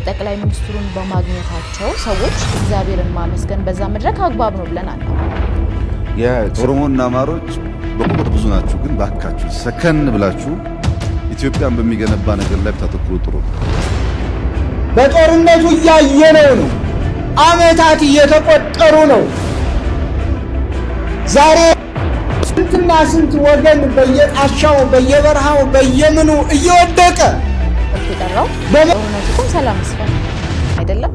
ጠቅላይ ሚኒስትሩን በማግኘታቸው ሰዎች እግዚአብሔርን ማመስገን በዛ መድረክ አግባብ ነው ብለን አናም። የኦሮሞና አማሮች በቁጥር ብዙ ናችሁ፣ ግን ባካችሁ ሰከን ብላችሁ ኢትዮጵያን በሚገነባ ነገር ላይ ብታተኩሩ ጥሩ ነው። በጦርነቱ እያየነው ነው። አመታት እየተቆጠሩ ነው። ዛሬ ስንትና ስንት ወገን በየጣሻው በየበረሃው በየምኑ እየወደቀ ተጠራው። ጦርነቱ ቁም ሰላም ይስፈን አይደለም።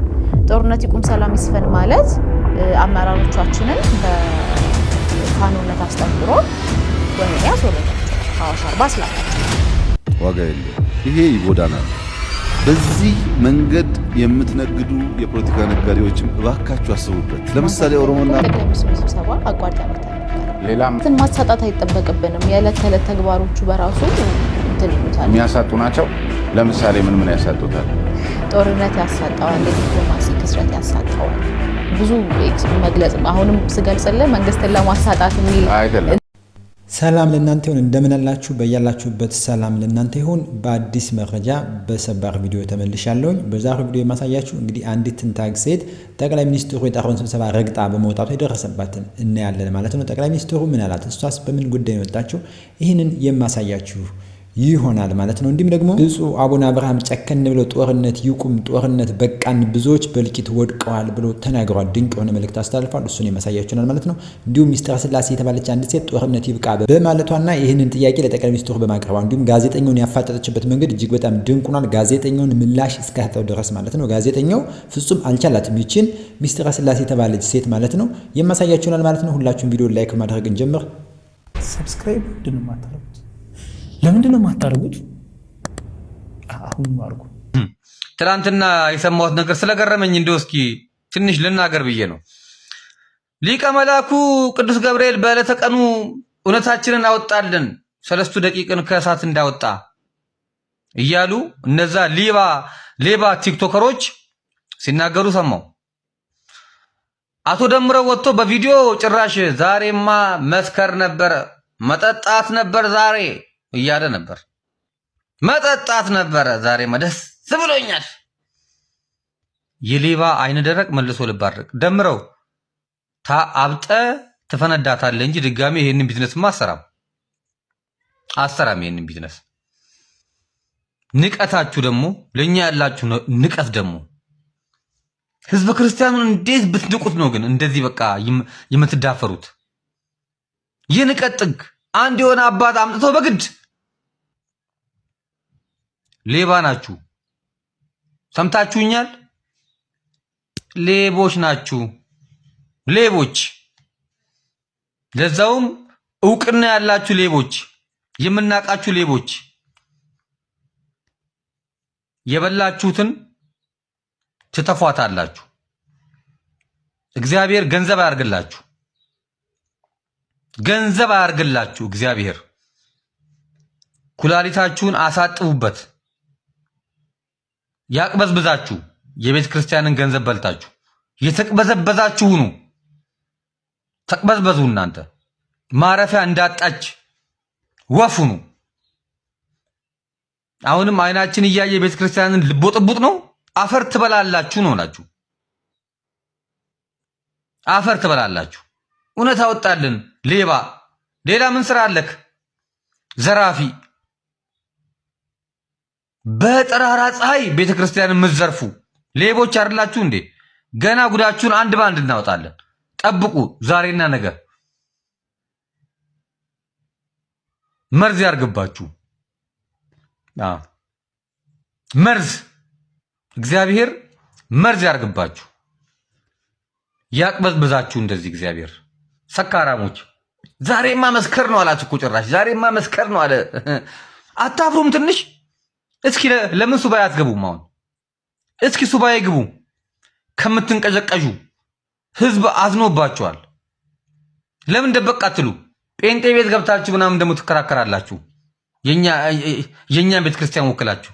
ጦርነቱ ቁም ሰላም ይስፈን ማለት አመራሮቻችንን በፋኖነት አስጠብሮ ወኔ ያስወረዳቸው አዋሽ አርባ ስላላቸው ዋጋ የለው። ይሄ ይጎዳናል። በዚህ መንገድ የምትነግዱ የፖለቲካ ነጋዴዎችም እባካችሁ አስቡበት። ለምሳሌ ኦሮሞና ጠቅላይ ሚኒስትሩ ስብሰባ አቋርጠን ሌላም ማሳጣት አይጠበቅብንም። የዕለት ተዕለት ተግባሮቹ በራሱ እንትን ይሉታል የሚያሳጡ ናቸው። ለምሳሌ ምን ያሳጡታል? ጦርነት ያሳጣዋል፣ የዲፕሎማሲ ክስረት ያሳጣዋል። ብዙ መግለጽ አሁንም ስገልጽልህ መንግስትን ለማሳጣት የሚል አይደለም። ሰላም ለእናንተ ይሁን። እንደምን አላችሁ? በያላችሁበት ሰላም ለእናንተ ይሁን። በአዲስ መረጃ በሰባር ቪዲዮ ተመልሻለሁኝ። በዛሬው ቪዲዮ የማሳያችሁ እንግዲህ አንዲት ትንታግ ሴት ጠቅላይ ሚኒስትሩ የጠራውን ስብሰባ ረግጣ በመውጣቱ የደረሰባትን እናያለን ማለት ነው። ጠቅላይ ሚኒስትሩ ምን አላት፣ እሷስ በምን ጉዳይ ነው የወጣችው? ይህንን የማሳያችሁ ይሆናል ማለት ነው። እንዲሁም ደግሞ ብፁዕ አቡነ አብርሃም ጨከን ብለው ጦርነት ይቁም፣ ጦርነት በቃን፣ ብዙዎች በልቂት ወድቀዋል ብሎ ተናግሯል። ድንቅ የሆነ መልእክት አስተላልፏል። እሱን የማሳያችሁናል ማለት ነው። እንዲሁም ሚስትረ ስላሴ የተባለች አንድ ሴት ጦርነት ይብቃ በማለቷና ይህንን ጥያቄ ለጠቅላይ ሚኒስትሩ በማቅረቧ እንዲሁም ጋዜጠኛውን ያፋጠጠችበት መንገድ እጅግ በጣም ድንቅ ሆኗል። ጋዜጠኛውን ምላሽ እስካተው ድረስ ማለት ነው። ጋዜጠኛው ፍጹም አልቻላትም ይችን ሚስትረ ስላሴ የተባለች ሴት ማለት ነው። የማሳያችሁናል ማለት ነው። ሁላችሁም ቪዲዮ ላይክ ማድረግ እንጀምር። ሰብስክራይብ ድን ማታረጉት ለምንድን ነው የማታደርጉት? አሁን አድርጉ። ትናንትና የሰማሁት ነገር ስለገረመኝ እንደው እስኪ ትንሽ ልናገር ብዬ ነው። ሊቀ መላኩ ቅዱስ ገብርኤል በዕለተ ቀኑ እውነታችንን አወጣልን 3 ደቂቅን ከእሳት እንዳወጣ እያሉ እነዛ ሌባ ቲክቶከሮች ሲናገሩ ሰማው። አቶ ደምረው ወጥቶ በቪዲዮ ጭራሽ ዛሬማ መስከር ነበር፣ መጠጣት ነበር ዛሬ እያለ ነበር። መጠጣት ነበረ ዛሬ ደስ ብሎኛል። የሌባ አይነ ደረቅ መልሶ ልብ አድርግ። ደምረው አብጠ ትፈነዳታለህ እንጂ ድጋሚ ይሄንን ቢዝነስማ አሰራም። ይሄንን ቢዝነስ ንቀታችሁ ደግሞ ለኛ ያላችሁ ንቀት ደግሞ ህዝበ ክርስቲያኑን እንዴት ብትንቁት ነው ግን እንደዚህ በቃ የምትዳፈሩት? የንቀት ጥግ አንድ የሆነ አባት አምጥቶ በግድ ሌባ ናችሁ። ሰምታችሁኛል? ሌቦች ናችሁ። ሌቦች፣ ለዛውም እውቅና ያላችሁ ሌቦች፣ የምናቃችሁ ሌቦች፣ የበላችሁትን ትተፏታላችሁ። እግዚአብሔር ገንዘብ አያርግላችሁ። ገንዘብ አያርግላችሁ። እግዚአብሔር ኩላሊታችሁን አሳጥቡበት። ያቅበዝብዛችሁ። የቤተ ክርስቲያንን ገንዘብ በልታችሁ የተቅበዘበዛችሁ ሁኑ። ተቅበዝበዙ። እናንተ ማረፊያ እንዳጣች ወፍ ሁኑ። አሁንም አይናችን እያየ የቤተ ክርስቲያንን ልቦጥቡጥ ነው። አፈር ትበላላችሁ ነው ናችሁ። አፈር ትበላላችሁ። እውነት አወጣልን። ሌባ። ሌላ ምን ስራ አለክ? ዘራፊ። በጠራራ ፀሐይ ቤተክርስቲያንን ምትዘርፉ ሌቦች አይደላችሁ እንዴ? ገና ጉዳችሁን አንድ ባንድ እናወጣለን። ጠብቁ። ዛሬና ነገ መርዝ ያርግባችሁ። መርዝ፣ እግዚአብሔር መርዝ ያርግባችሁ። ያቅበዝበዛችሁ እንደዚህ እግዚአብሔር። ሰካራሞች ዛሬማ መስከር ነው አላችሁ እኮ ጭራሽ። ዛሬማ መስከር ነው አለ። አታፍሩም ትንሽ? እስኪ ለምን ሱባኤ አትገቡም? አሁን እስኪ ሱባኤ ግቡ። ከምትንቀዠቀዡ ህዝብ አዝኖባችኋል። ለምን ደበቅ አትሉ? ጴንጤ ቤት ገብታችሁ ምናምን ደግሞ ትከራከራላችሁ። የኛን ቤተ ክርስቲያን ወክላችሁ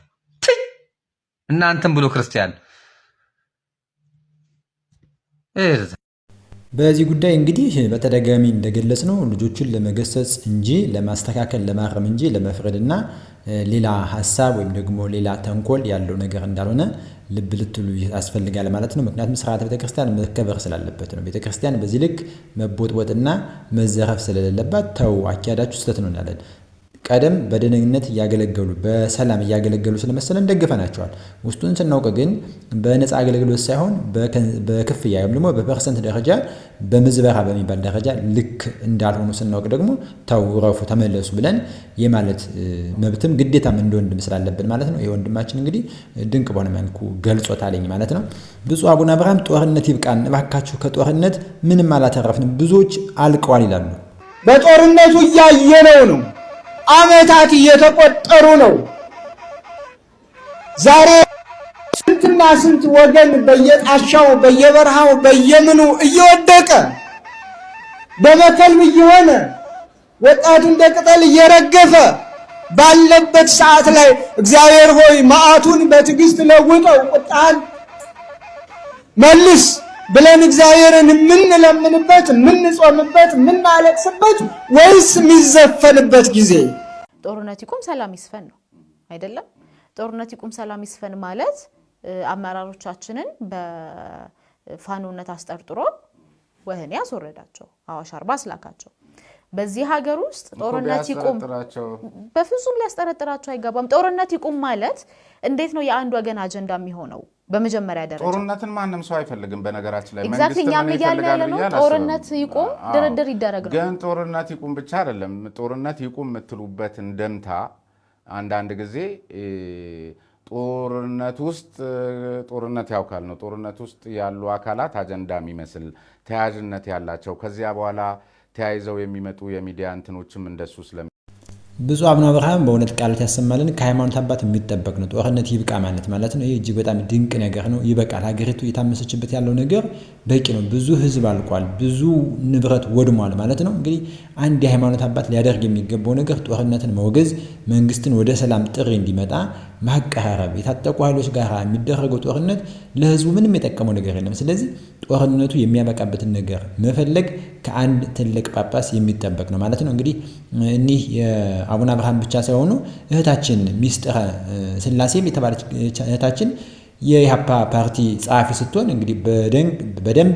እናንተም ብሎ ክርስቲያን በዚህ ጉዳይ እንግዲህ በተደጋጋሚ እንደገለጽ ነው ልጆቹን ለመገሰጽ እንጂ ለማስተካከል ለማረም እንጂ ለመፍረድና ሌላ ሐሳብ ወይም ደግሞ ሌላ ተንኮል ያለው ነገር እንዳልሆነ ልብ ልትሉ ያስፈልጋል ማለት ነው። ምክንያቱም ስርዓተ ቤተክርስቲያን መከበር ስላለበት ነው። ቤተክርስቲያን በዚህ ልክ መቦጥቦጥና መዘረፍ ስለሌለባት ተው አኪያዳችሁ ስህተት ነው እንላለን። ቀደም በደህንነት ያገለገሉ በሰላም ያገለገሉ ስለመሰለን ደግፈናቸዋል። ውስጡን ስናውቅ ግን በነፃ አገልግሎት ሳይሆን በክፍያ ወይም ደግሞ በፐርሰንት ደረጃ በምዝበራ በሚባል ደረጃ ልክ እንዳልሆኑ ስናውቅ ደግሞ ተው ረፉ ተመለሱ ብለን የማለት መብትም ግዴታም እንደወንድም ስላለብን ማለት ነው። የወንድማችን እንግዲህ ድንቅ በሆነ መልኩ ገልጾታለኝ ማለት ነው። ብፁዕ አቡነ አብርሃም ጦርነት ይብቃን እባካችሁ፣ ከጦርነት ምንም አላተረፍንም፣ ብዙዎች አልቀዋል ይላሉ። በጦርነቱ እያየነው ነው። ዓመታት እየተቆጠሩ ነው። ዛሬ ስንትና ስንት ወገን በየጣሻው በየበረሃው በየምኑ እየወደቀ በመከልም እየሆነ ወጣቱ እንደ ቅጠል እየረገፈ ባለበት ሰዓት ላይ እግዚአብሔር ሆይ መዓቱን በትዕግስት ለውጠው ቁጣን መልስ ብለን እግዚአብሔርን የምንለምንበት የምንጾምበት የምናለቅስበት ወይስ የሚዘፈንበት ጊዜ? ጦርነት ይቁም ሰላም ይስፈን ነው አይደለም? ጦርነት ይቁም ሰላም ይስፈን ማለት አመራሮቻችንን በፋኖነት አስጠርጥሮ ወህኒ ያስወረዳቸው አዋሽ አርባ አስላካቸው። በዚህ ሀገር ውስጥ ጦርነት ይቁም በፍጹም ሊያስጠረጥራቸው አይገባም። ጦርነት ይቁም ማለት እንዴት ነው የአንድ ወገን አጀንዳ የሚሆነው? በመጀመሪያ ደረጃ ጦርነትን ማንም ሰው አይፈልግም። በነገራችን ላይ መንግስት ምን ይፈልጋል ነው ጦርነት ይቁም ድርድር ይደረግ ነው። ግን ጦርነት ይቁም ብቻ አይደለም። ጦርነት ይቁም የምትሉበት እንደምታ አንዳንድ ጊዜ ጦርነት ውስጥ ጦርነት ያውካል ነው። ጦርነት ውስጥ ያሉ አካላት አጀንዳ የሚመስል ተያያዥነት ያላቸው ከዚያ በኋላ ተያይዘው የሚመጡ የሚዲያ እንትኖችም እንደሱ ስለ ብፁዕ አቡነ አብርሃም በእውነት ቃላት ያሰማልን። ከሃይማኖት አባት የሚጠበቅ ነው። ጦርነት ይብቃ ማለት ነው። ይህ እጅግ በጣም ድንቅ ነገር ነው። ይበቃል። ሀገሪቱ የታመሰችበት ያለው ነገር በቂ ነው። ብዙ ህዝብ አልቋል፣ ብዙ ንብረት ወድሟል ማለት ነው። እንግዲህ አንድ የሃይማኖት አባት ሊያደርግ የሚገባው ነገር ጦርነትን መውገዝ፣ መንግስትን ወደ ሰላም ጥሪ እንዲመጣ ማቀራረብ። የታጠቁ ኃይሎች ጋር የሚደረገው ጦርነት ለህዝቡ ምንም የጠቀመው ነገር የለም። ስለዚህ ጦርነቱ የሚያበቃበትን ነገር መፈለግ ከአንድ ትልቅ ጳጳስ የሚጠበቅ ነው ማለት ነው። እንግዲህ እኒህ የአቡነ አብርሃም ብቻ ሳይሆኑ እህታችን ሚስጥረ ስላሴም የተባለች እህታችን የኢሃፓ ፓርቲ ጸሐፊ ስትሆን እንግዲህ በደንብ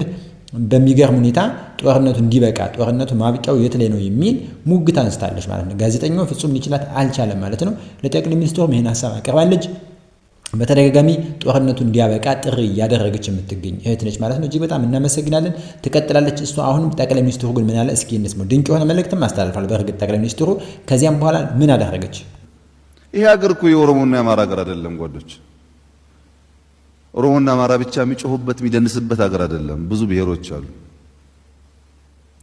በሚገርም ሁኔታ ጦርነቱ እንዲበቃ ጦርነቱ ማብቂያው የት ላይ ነው የሚል ሙግት አንስታለች ማለት ነው። ጋዜጠኛው ፍጹም ሊችላት አልቻለም ማለት ነው። ለጠቅላይ ሚኒስትሩም ይህን ሀሳብ አቅርባለች። በተደጋጋሚ ጦርነቱ እንዲያበቃ ጥሪ እያደረገች የምትገኝ እህት ነች ማለት ነው። እጅግ በጣም እናመሰግናለን። ትቀጥላለች እሷ። አሁንም ጠቅላይ ሚኒስትሩ ግን ምን አለ እስኪ እንስማው። ድንቅ የሆነ መልእክትም አስተላልፋል በእርግጥ ጠቅላይ ሚኒስትሩ። ከዚያም በኋላ ምን አደረገች? ይሄ ሀገር እኮ የኦሮሞና የአማራ ሀገር አይደለም ጓዶች። ኦሮሞና አማራ ብቻ የሚጮሁበት የሚደንስበት ሀገር አይደለም። ብዙ ብሔሮች አሉ።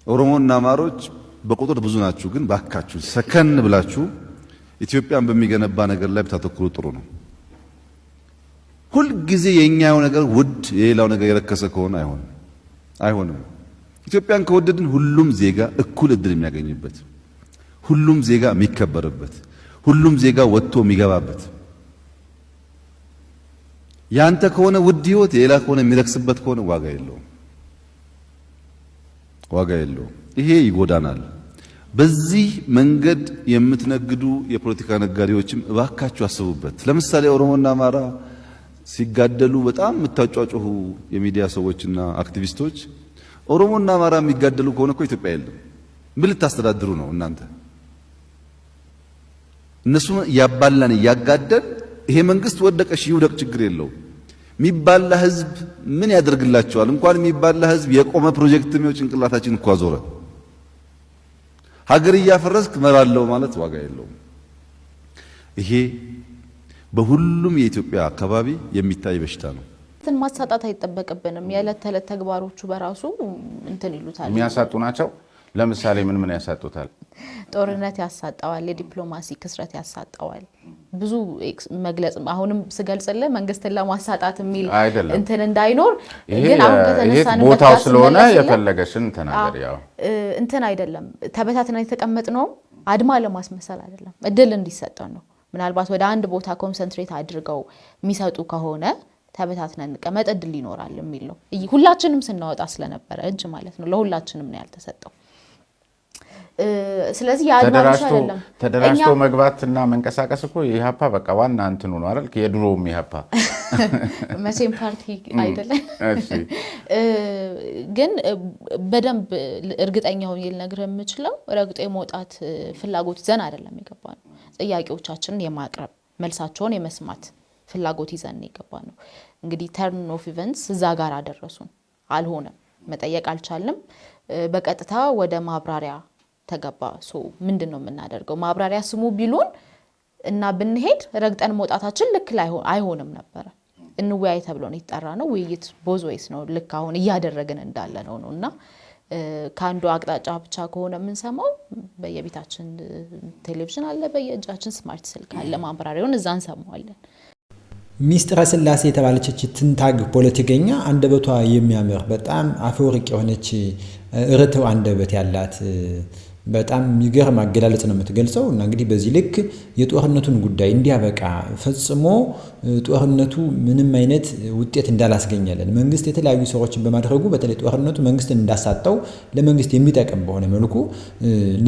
ኦሮሞና አማሮች በቁጥር ብዙ ናችሁ፣ ግን ባካችሁ ሰከን ብላችሁ ኢትዮጵያን በሚገነባ ነገር ላይ ብታተኩሩ ጥሩ ነው። ሁል ጊዜ የኛው ነገር ውድ የሌላው ነገር የረከሰ ከሆነ አይሆንም። ኢትዮጵያን ከወደድን ሁሉም ዜጋ እኩል እድል የሚያገኝበት፣ ሁሉም ዜጋ የሚከበርበት፣ ሁሉም ዜጋ ወጥቶ የሚገባበት ያንተ ከሆነ ውድ ህይወት የሌላ ከሆነ የሚረክስበት ከሆነ ዋጋ የለውም። ይሄ ይጎዳናል። በዚህ መንገድ የምትነግዱ የፖለቲካ ነጋዴዎችም እባካችሁ አስቡበት። ለምሳሌ ኦሮሞና አማራ ሲጋደሉ በጣም የምታጫጫሁ የሚዲያ ሰዎችና አክቲቪስቶች ኦሮሞና አማራ የሚጋደሉ ከሆነ እኮ ኢትዮጵያ የለም። ምን ልታስተዳድሩ ነው እናንተ? እነሱ ያባላን ያጋደል። ይሄ መንግስት ወደቀሽ ይውደቅ ችግር የለው። የሚባላ ህዝብ ምን ያደርግላቸዋል? እንኳን የሚባላ ህዝብ የቆመ ፕሮጀክት ነው ጭንቅላታችን እንኳን ዞረ። ሀገር እያፈረስክ መራለው ማለት ዋጋ የለውም። ይሄ በሁሉም የኢትዮጵያ አካባቢ የሚታይ በሽታ ነው። እንትን ማሳጣት አይጠበቅብንም። የዕለት ተዕለት ተግባሮቹ በራሱ እንትን ይሉታል፣ የሚያሳጡ ናቸው። ለምሳሌ ምን ያሳጡታል? ጦርነት ያሳጣዋል፣ የዲፕሎማሲ ክስረት ያሳጣዋል። ብዙ መግለጽ አሁንም ስገልጽልህ መንግስትን ለማሳጣት የሚል እንትን እንዳይኖር ግን አሁን ከተነሳንበት ቦታው ስለሆነ የፈለገሽን ተናገር። ያው እንትን አይደለም ተበታትነን የተቀመጥነው አድማ ለማስመሰል አይደለም፣ እድል እንዲሰጠን ነው። ምናልባት ወደ አንድ ቦታ ኮንሰንትሬት አድርገው የሚሰጡ ከሆነ ተበታትነን እንቀመጥ እድል ይኖራል የሚል ነው። ሁላችንም ስናወጣ ስለነበረ እጅ ማለት ነው። ለሁላችንም ነው ያልተሰጠው። ስለዚህ ያድማሽ አይደለም ተደራጅቶ መግባትና መንቀሳቀስ እኮ ኢህአፓ በቃ ዋና እንትኑ ነው አይደል? የድሮውም ኢህአፓ መቼም ፓርቲ አይደለም። ግን በደንብ እርግጠኛ ሆኜ ልነግርህ የምችለው ረግጦ የመውጣት ፍላጎት ይዘን አይደለም የገባነው። ጥያቄዎቻችንን የማቅረብ መልሳቸውን የመስማት ፍላጎት ይዘን የገባነው። እንግዲህ ተርን ኦፍ ኢቨንትስ እዛ ጋር አደረሱን። አልሆነም፣ መጠየቅ አልቻልንም። በቀጥታ ወደ ማብራሪያ ተገባ። ምንድነው የምናደርገው? ማብራሪያ ስሙ ቢሉን እና ብንሄድ ረግጠን መውጣታችን ልክ አይሆንም ነበር። እንወያይ ተብሎ ነው የተጠራ ነው። ውይይት ቦዝዌይስ ነው፣ ልክ አሁን እያደረግን እንዳለ ነውና ከአንዱ አቅጣጫ ብቻ ከሆነ የምንሰማው በየቤታችን ቴሌቪዥን አለ፣ በየእጃችን ስማርት ስልክ አለ፣ ማብራሪያውን እዛ እንሰማዋለን። ሚስጥረ ስላሴ የተባለች ትንታግ ፖለቲከኛ አንደበቷ የሚያምር በጣም አፈወርቅ የሆነች ርትው አንደበት ያላት በጣም የሚገርም አገላለጽ ነው የምትገልጸው። እና እንግዲህ በዚህ ልክ የጦርነቱን ጉዳይ እንዲያበቃ ፈጽሞ ጦርነቱ ምንም አይነት ውጤት እንዳላስገኘለን መንግስት የተለያዩ ሰዎችን በማድረጉ በተለይ ጦርነቱ መንግስትን እንዳሳጣው ለመንግስት የሚጠቅም በሆነ መልኩ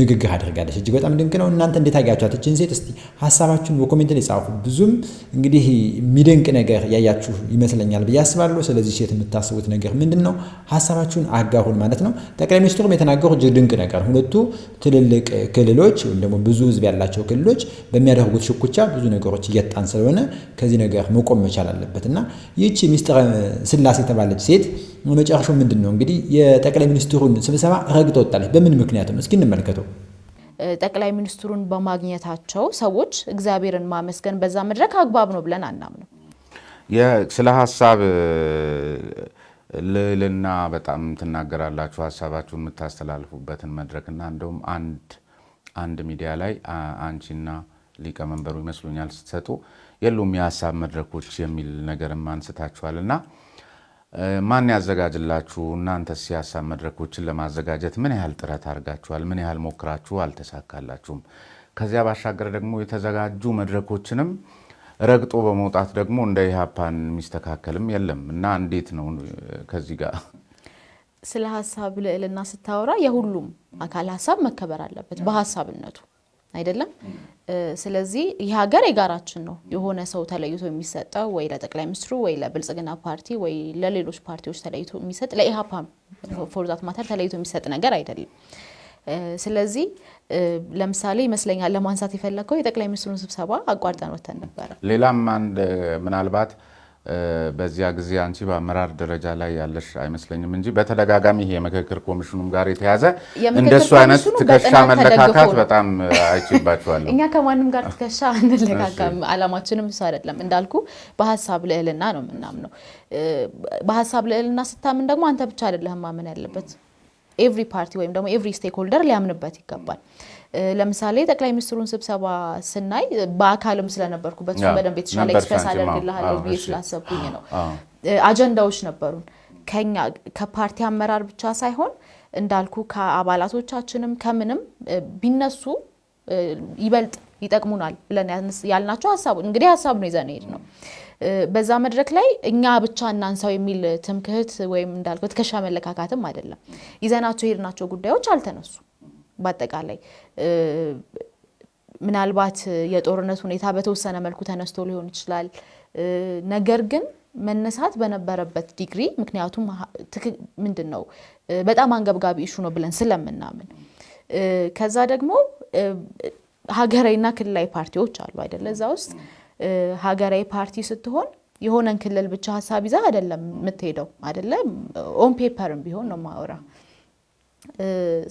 ንግግር አድርጋለች። እጅግ በጣም ድንቅ ነው። እናንተ እንዴት አያችኋት እችን ሴት? እስቲ ሐሳባችሁን በኮሜንት ላይ ጻፉ። ብዙም እንግዲህ የሚደንቅ ነገር ያያችሁ ይመስለኛል ብዬ አስባለሁ። ስለዚህ ሴት የምታስቡት ነገር ምንድነው? ሐሳባችሁን አጋሩን ማለት ነው። ጠቅላይ ሚኒስትሩም የተናገሩ እጅግ ድንቅ ነገር ሁለቱ ትልልቅ ክልሎች ወይም ደግሞ ብዙ ህዝብ ያላቸው ክልሎች በሚያደርጉት ሽኩቻ ብዙ ነገሮች እየጣን ስለሆነ ከዚህ ነገር መቆም መቻል አለበትና ይህች ሚስጥረ ስላሴ የተባለች ሴት መጨረሻው ምንድነው? እንግዲህ የጠቅላይ ሚኒስትሩን ስብሰባ ረግጠው ወጣለች። በምን ምክንያት ነው? እስኪ እንመልከተው። ጠቅላይ ሚኒስትሩን በማግኘታቸው ሰዎች እግዚአብሔርን ማመስገን በዛ መድረክ አግባብ ነው ብለን አናምነው። ስለ ሀሳብ ልልና በጣም ትናገራላችሁ ሀሳባችሁን የምታስተላልፉበትን መድረክና እንደውም አንድ ሚዲያ ላይ አንቺና ሊቀመንበሩ ይመስሉኛል ስትሰጡ የሉም የሀሳብ መድረኮች የሚል ነገርም አንስታችኋልና ማን ያዘጋጅላችሁ? እናንተስ የሀሳብ መድረኮችን ለማዘጋጀት ምን ያህል ጥረት አድርጋችኋል? ምን ያህል ሞክራችሁ አልተሳካላችሁም? ከዚያ ባሻገር ደግሞ የተዘጋጁ መድረኮችንም ረግጦ በመውጣት ደግሞ እንደ ኢህአፓን የሚስተካከልም የለም እና እንዴት ነው ከዚህ ጋር? ስለ ሀሳብ ልዕልና ስታወራ የሁሉም አካል ሀሳብ መከበር አለበት በሀሳብነቱ አይደለም። ስለዚህ ይህ ሀገር የጋራችን ነው። የሆነ ሰው ተለይቶ የሚሰጠው ወይ ለጠቅላይ ሚኒስትሩ ወይ ለብልጽግና ፓርቲ ወይ ለሌሎች ፓርቲዎች ተለይቶ የሚሰጥ ለኢህአፓ ፎር ዛት ማተር ተለይቶ የሚሰጥ ነገር አይደለም። ስለዚህ ለምሳሌ ይመስለኛል ለማንሳት የፈለከው የጠቅላይ ሚኒስትሩን ስብሰባ አቋርጠን ወተን ነበር። ሌላም አንድ ምናልባት በዚያ ጊዜ አንቺ በአመራር ደረጃ ላይ ያለሽ አይመስለኝም እንጂ በተደጋጋሚ ይሄ የምክክር ኮሚሽኑም ጋር የተያዘ እንደሱ አይነት ትከሻ መለካካት በጣም አይችባችኋለሁ። እኛ ከማንም ጋር ትከሻ አንለካካም። አላማችንም እሱ አይደለም። እንዳልኩ በሐሳብ ልዕልና ነው የምናምነው። በሐሳብ ልዕልና ስታምን ደግሞ አንተ ብቻ አይደለህም ማመን ያለበት። ኤቭሪ ፓርቲ ወይም ደግሞ ኤቭሪ ስቴክሆልደር ሊያምንበት ይገባል። ለምሳሌ ጠቅላይ ሚኒስትሩን ስብሰባ ስናይ በአካልም ስለነበርኩበት በደንብ የተሻለ ኤክስፕረስ አደርግልሃለሁ ብዬ ስላሰብኩኝ ነው። አጀንዳዎች ነበሩን ከኛ ከፓርቲ አመራር ብቻ ሳይሆን እንዳልኩ ከአባላቶቻችንም ከምንም ቢነሱ ይበልጥ ይጠቅሙናል ብለን ያልናቸው ሀሳብ እንግዲህ ሀሳብ ነው ይዘን ሄድ ነው። በዛ መድረክ ላይ እኛ ብቻ እናንሳው የሚል ትምክህት ወይም እንዳልኩት ትከሻ መለካካትም አይደለም። ይዘናቸው ሄድናቸው ጉዳዮች አልተነሱ። በአጠቃላይ ምናልባት የጦርነት ሁኔታ በተወሰነ መልኩ ተነስቶ ሊሆን ይችላል። ነገር ግን መነሳት በነበረበት ዲግሪ ምክንያቱም ምንድነው በጣም አንገብጋቢ ኢሹ ነው ብለን ስለምናምን ከዛ ደግሞ ሀገራዊና ክልላዊ ፓርቲዎች አሉ አይደለ? እዛ ውስጥ ሀገራዊ ፓርቲ ስትሆን የሆነን ክልል ብቻ ሀሳብ ይዛ አይደለም የምትሄደው አይደለ? ኦን ፔፐርም ቢሆን ነው ማወራ።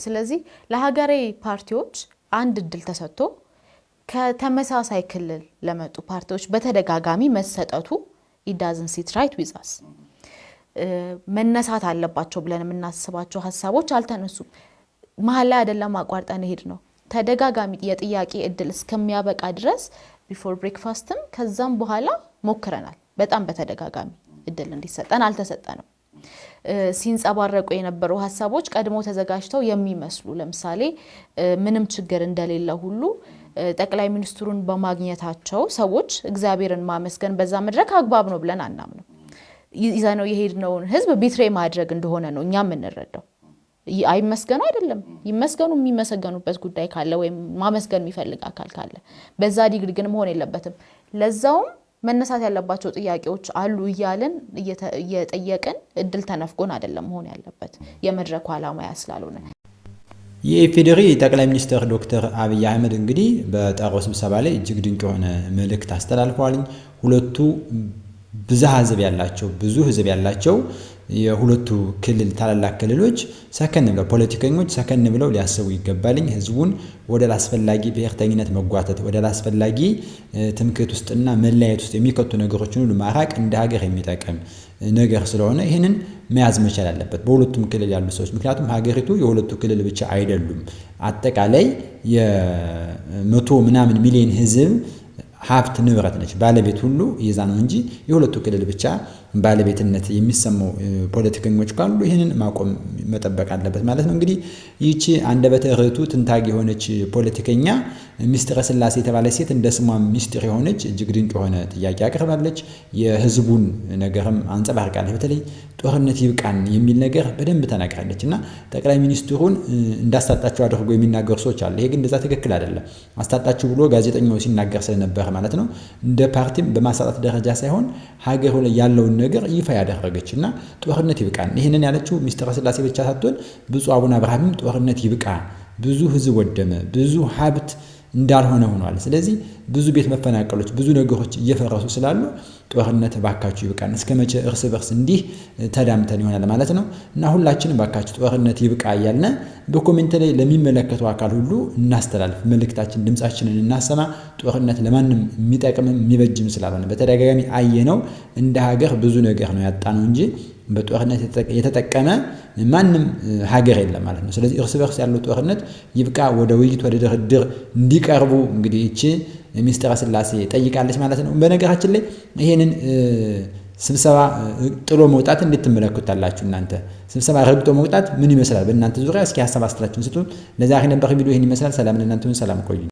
ስለዚህ ለሀገራዊ ፓርቲዎች አንድ እድል ተሰጥቶ ከተመሳሳይ ክልል ለመጡ ፓርቲዎች በተደጋጋሚ መሰጠቱ it doesn't sit right with us። መነሳት አለባቸው ብለን የምናስባቸው ሀሳቦች አልተነሱም። መሀል ላይ አይደለም አቋርጠን ሄድ ነው። ተደጋጋሚ የጥያቄ እድል እስከሚያበቃ ድረስ ቢፎር ብሬክፋስትም ከዛም በኋላ ሞክረናል። በጣም በተደጋጋሚ እድል እንዲሰጠን አልተሰጠንም። ሲንጸባረቁ የነበሩ ሀሳቦች ቀድሞ ተዘጋጅተው የሚመስሉ ለምሳሌ ምንም ችግር እንደሌለ ሁሉ ጠቅላይ ሚኒስትሩን በማግኘታቸው ሰዎች እግዚአብሔርን ማመስገን በዛ መድረክ አግባብ ነው ብለን አናምነው። ይዘነው የሄድነውን ህዝብ ቢትሬ ማድረግ እንደሆነ ነው እኛ የምንረዳው። አይመስገኑ አይደለም ይመስገኑ የሚመሰገኑበት ጉዳይ ካለ ወይም ማመስገን የሚፈልግ አካል ካለ በዛ ዲግሪ ግን መሆን የለበትም ለዛውም መነሳት ያለባቸው ጥያቄዎች አሉ ይያለን እየጠየቅን እድል ተነፍጎን አይደለም መሆን ያለበት የመድረኩ ዓላማ ያስላልሆነ የኢፌዴሪ ጠቅላይ ሚኒስትር ዶክተር አብይ አህመድ እንግዲህ በጠራው ስብሰባ ላይ እጅግ ድንቅ የሆነ መልእክት አስተላልፈዋል ሁለቱ ብዙ ህዝብ ያላቸው የሁለቱ ክልል ታላላቅ ክልሎች ሰከን ብለው ፖለቲከኞች ሰከን ብለው ሊያስቡ ይገባልኝ ህዝቡን ወደ አስፈላጊ ብሔርተኝነት መጓተት ወደ አስፈላጊ ትምክህት ውስጥና መለያየት ውስጥ የሚከቱ ነገሮችን ሁሉ ማራቅ እንደ ሀገር የሚጠቅም ነገር ስለሆነ ይሄንን መያዝ መቻል አለበት በሁለቱም ክልል ያሉ ሰዎች ምክንያቱም ሀገሪቱ የሁለቱ ክልል ብቻ አይደሉም አጠቃላይ የ100 ምናምን ሚሊዮን ህዝብ ሀብት ንብረት ነች ባለቤት ሁሉ ይዛ ነው እንጂ የሁለቱ ክልል ብቻ ባለቤትነት የሚሰማው ፖለቲከኞች ካሉ ይሄንን ማቆም መጠበቅ አለበት ማለት ነው እንግዲህ ይቺ አንደበተ ርቱዕ ትንታግ የሆነች ፖለቲከኛ ሚስጥረ ስላሴ የተባለ ሴት እንደ ስሟ ሚስጥር የሆነች እጅግ ድንቅ የሆነ ጥያቄ አቀርባለች የህዝቡን ነገርም አንጸባርቃለች በተለይ ጦርነት ይብቃን የሚል ነገር በደንብ ተናግራለች እና ጠቅላይ ሚኒስትሩን እንዳስታጣቸው አድርጎ የሚናገሩ ሰዎች አሉ ይሄ ግን እንደዛ ትክክል አይደለም አስታጣቸው ብሎ ጋዜጠኛው ሲናገር ስለነበር ማለት ነው እንደ ፓርቲም በማሳጣት ደረጃ ሳይሆን ሀገሩ ላይ ያለው ነገር ይፋ ያደረገችና ጦርነት ይብቃን ይሄንን ያለችው ሚስጥረ ስላሴ ብቻ ሳትሆን ብፁዕ አቡነ አብርሃምም ጦርነት ይብቃ ብዙ ህዝብ ወደመ ብዙ ሀብት እንዳልሆነ ሆኗል ስለዚህ ብዙ ቤት መፈናቀሎች ብዙ ነገሮች እየፈረሱ ስላሉ ጦርነት ባካችሁ ይብቃን እስከመቼ እርስ በርስ እንዲህ ተዳምተን ይሆናል ማለት ነው እና ሁላችንም ባካችሁ ጦርነት ይብቃ ያልና በኮሜንት ላይ ለሚመለከተው አካል ሁሉ እናስተላልፍ መልእክታችን ድምጻችንን እናሰማ ጦርነት ለማንም የሚጠቅምም የሚበጅም ስላልሆነ በተደጋጋሚ አየነው እንደ ሀገር ብዙ ነገር ነው ያጣነው እንጂ በጦርነት የተጠቀመ ማንም ሀገር የለም ማለት ነው ስለዚህ እርስ በርስ ያለው ጦርነት ይብቃ ወደ ውይይት ወደ ድርድር እንዲቀርቡ እንግዲህ እቺ ሚስጥረ ስላሴ ጠይቃለች ማለት ነው በነገራችን ላይ ይሄንን ስብሰባ ጥሎ መውጣት እንዴት ትመለከታላችሁ እናንተ ስብሰባ ረግጦ መውጣት ምን ይመስላል በእናንተ ዙሪያ እስኪ ሐሳብ አስተያየታችሁን ስጡ ለዛሬ ነበር ቪዲዮ ይሄን ይመስላል ሰላም ለእናንተ ሰላም ቆዩ